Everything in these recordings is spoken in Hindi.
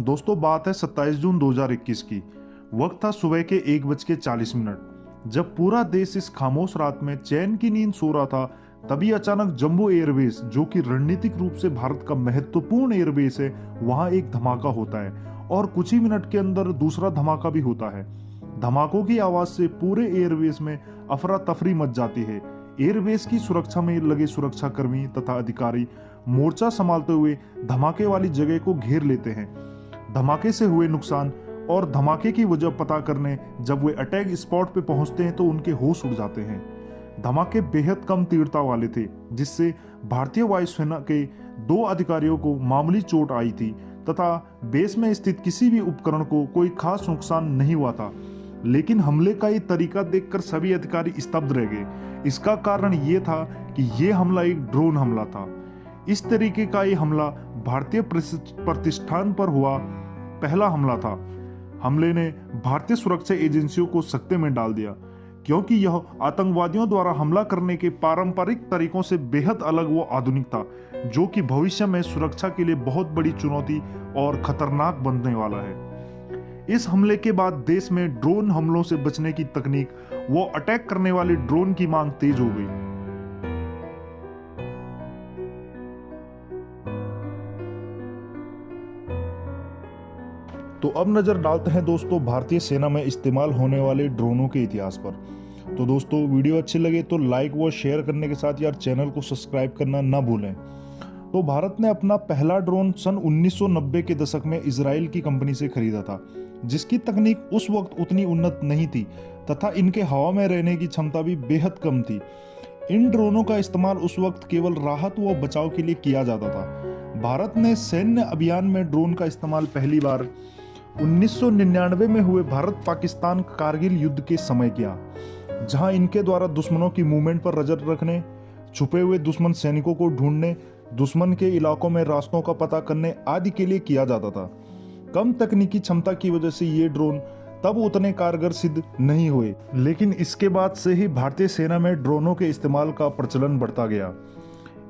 दोस्तों बात है 27 जून 2021 की। वक्त था सुबह के 1:40 जब पूरा देश इस खामोश रात में चैन की नींद सो रहा था। तभी अचानक जम्बो एयरबेस, जो कि रणनीतिक रूप से भारत का महत्वपूर्ण एयरबेस है, वहां एक धमाका होता है और कुछ ही मिनट के अंदर दूसरा धमाका भी होता है। धमाकों की आवाज से पूरे एयरबेस में अफरा तफरी मच जाती है। एयरबेस की सुरक्षा में लगे सुरक्षाकर्मी तथा अधिकारी मोर्चा संभालते हुए धमाके वाली जगह को घेर लेते हैं। धमाके से हुए नुकसान और धमाके की वजह पता करने जब वे अटैक स्पॉट पे पहुंचते हैं तो उनके होश उड़ जाते हैं। धमाके बेहद कम तीव्रता वाले थे, जिससे भारतीय वायुसेना के 2 अधिकारियों को मामूली चोट आई थी तथा बेस में स्थित किसी भी उपकरण को कोई खास नुकसान नहीं हुआ था। लेकिन हमले का ये तरीका देखकर सभी अधिकारी स्तब्ध रह गए। इसका कारण ये था कि ये हमला एक ड्रोन हमला था। इस तरीके का ये हमला भारतीय प्रतिष्ठान पर हुआ पहला हमला था। हमले ने भारतीय सुरक्षा एजेंसियों को सकते में डाल दिया, क्योंकि यह आतंकवादियों द्वारा हमला करने के पारंपरिक तरीकों से बेहद अलग व आधुनिक था, जो कि भविष्य में सुरक्षा के लिए बहुत बड़ी चुनौती और खतरनाक बनने वाला है। इस हमले के बाद देश में ड्रोन हमलों से बचने की तकनीक व अटैक करने वाले ड्रोन की मांग तेज हो गई। तो अब नजर डालते हैं दोस्तों भारतीय सेना में इस्तेमाल होने वाले ड्रोनों के इतिहास पर। तो दोस्तों वीडियो अच्छी लगे तो लाइक व शेयर करने के साथ यार चैनल को सब्सक्राइब करना ना भूलें। तो भारत ने अपना पहला ड्रोन सन 1990 के दशक में इजराइल की कंपनी से खरीदा था, जिसकी तकनीक उस वक्त उतनी उन्नत नहीं थी तथा इनके हवा में रहने की क्षमता भी बेहद कम थी। इन ड्रोनों का इस्तेमाल उस वक्त केवल राहत व बचाव के लिए किया जाता था। भारत ने सैन्य अभियान में ड्रोन का इस्तेमाल पहली बार 1999 में हुए भारत पाकिस्तान कारगिल युद्ध के समय किया, जहां इनके द्वारा दुश्मनों की मूवमेंट पर नजर रखने, छुपे हुए दुश्मन सैनिकों को ढूंढने, दुश्मन के इलाकों में रास्तों का पता करने आदि के लिए किया जाता था। कम तकनीकी क्षमता की वजह से ये ड्रोन तब उतने कारगर सिद्ध नहीं हुए, लेकिन इसके बाद से ही भारतीय सेना में ड्रोनों के इस्तेमाल का प्रचलन बढ़ता गया।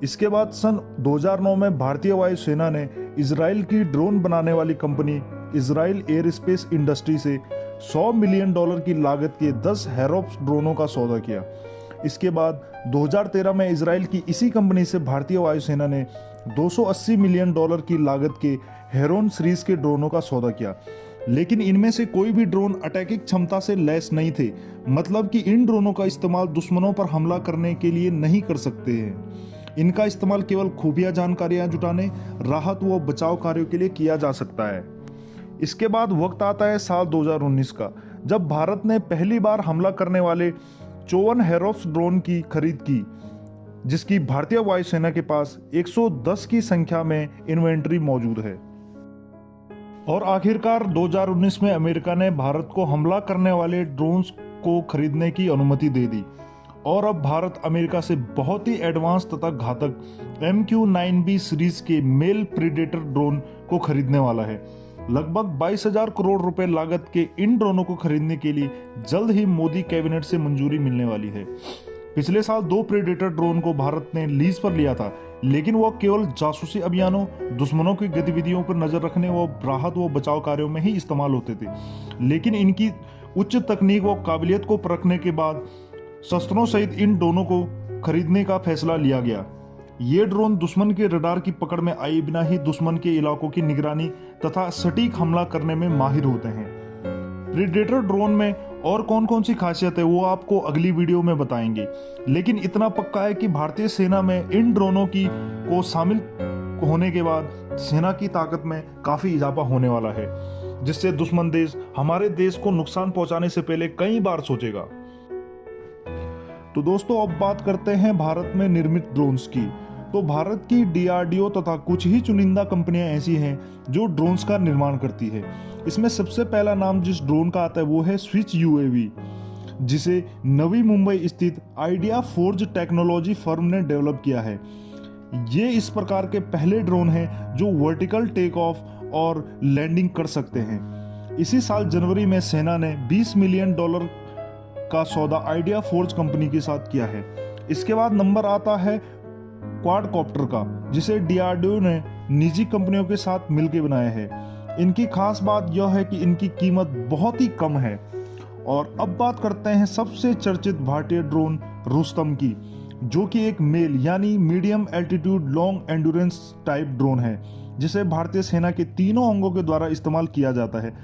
इसके बाद सन 2009 में भारतीय वायुसेना ने इजराइल की ड्रोन बनाने वाली कंपनी इजराइल एयरस्पेस इंडस्ट्री से $100 मिलियन की लागत के 10 हेरोप्स ड्रोनों का सौदा किया। इसके बाद 2013 में इजराइल की इसी कंपनी से भारतीय वायुसेना ने $280 मिलियन की लागत के हेरोन सीरीज के ड्रोनों का सौदा किया। लेकिन इनमें से कोई भी ड्रोन अटैकिंग क्षमता से लैस नहीं थे, मतलब कि इन ड्रोनों का इस्तेमाल दुश्मनों पर हमला करने के लिए नहीं कर सकते हैं। इनका इस्तेमाल केवल खुफिया जानकारियां जुटाने, राहत व बचाव कार्यों के लिए किया जा सकता है। इसके बाद वक्त आता है साल 2019 का, जब भारत ने पहली बार हमला करने वाले 54 हेरोप्स ड्रोन की खरीद की, जिसकी भारतीय वायुसेना के पास 110 की संख्या में इन्वेंट्री मौजूद है। और आखिरकार 2019 में अमेरिका ने भारत को हमला करने वाले ड्रोन्स को खरीदने की अनुमति दे दी और अब भारत अमेरिका से बहुत ही एडवांस तथा घातक MQ-9B सीरीज के मेल प्रीडेटर ड्रोन को खरीदने वाला है। लगभग 22,000 करोड़ रुपए लागत के इन ड्रोनों को खरीदने के लिए जल्द ही मोदी कैबिनेट से मंजूरी मिलने वाली है। पिछले साल 2 प्रीडेटर ड्रोन को भारत ने लीज पर लिया था, लेकिन वह केवल जासूसी अभियानों, दुश्मनों की गतिविधियों पर नजर रखने व राहत व बचाव कार्यों में ही इस्तेमाल होते थे। लेकिन इनकी उच्च तकनीक व काबिलियत को परखने के बाद शस्त्रों सहित इन ड्रोनों को खरीदने का फैसला लिया गया। ये ड्रोन दुश्मन के रडार की पकड़ में आए बिना ही दुश्मन के इलाकों की निगरानी तथा सटीक हमला करने में माहिर होते हैं। प्रीडेटर ड्रोन में और कौन कौन सी खासियत है वो आपको अगली वीडियो में बताएंगे, लेकिन इतना पक्का है कि भारतीय सेना में इन ड्रोनों की को शामिल होने के बाद सेना की ताकत में काफी इजाफा होने वाला है, जिससे दुश्मन देश हमारे देश को नुकसान पहुंचाने से पहले कई बार सोचेगा। तो दोस्तों अब बात करते हैं भारत में निर्मित ड्रोन्स की। तो भारत की DRDO तथा कुछ ही चुनिंदा कंपनियां ऐसी हैं जो ड्रोन्स का निर्माण करती है। इसमें सबसे पहला नाम जिस ड्रोन का आता है वो है स्विच UAV, जिसे नवी मुंबई स्थित आइडिया फोर्ज टेक्नोलॉजी फर्म ने डेवलप किया है। ये इस प्रकार के पहले ड्रोन हैं जो वर्टिकल टेक ऑफ और लैंडिंग कर सकते हैं। इसी साल जनवरी में सेना ने $20 मिलियन का सौदा आइडिया फोर्ज कंपनी के साथ किया है। इसके बाद नंबर आता है क्वाडकॉप्टर का, जिसे DRDO ने निजी कंपनियों के साथ मिलकर बनाया है। इनकी खास बात यह है कि इनकी कीमत बहुत ही कम है। और अब बात करते हैं सबसे चर्चित भारतीय ड्रोन रुस्तम की, जो कि एक मेल यानी medium altitude long endurance type drone है, जिसे भारतीय सेना के तीनों अंगों के द्वारा इस्तेमाल किया जाता है।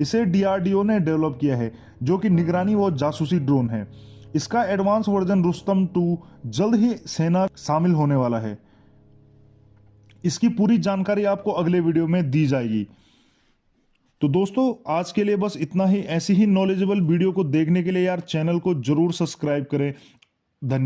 इसे डीआरडीओ ने डेवलप किया है, जो कि निगरानी व जासूसी ड्रोन है। इसका एडवांस वर्जन रुस्तम 2 जल्द ही सेना शामिल होने वाला है। इसकी पूरी जानकारी आपको अगले वीडियो में दी जाएगी। तो दोस्तों आज के लिए बस इतना ही। ऐसी ही नॉलेजेबल वीडियो को देखने के लिए यार चैनल को जरूर सब्सक्राइब करें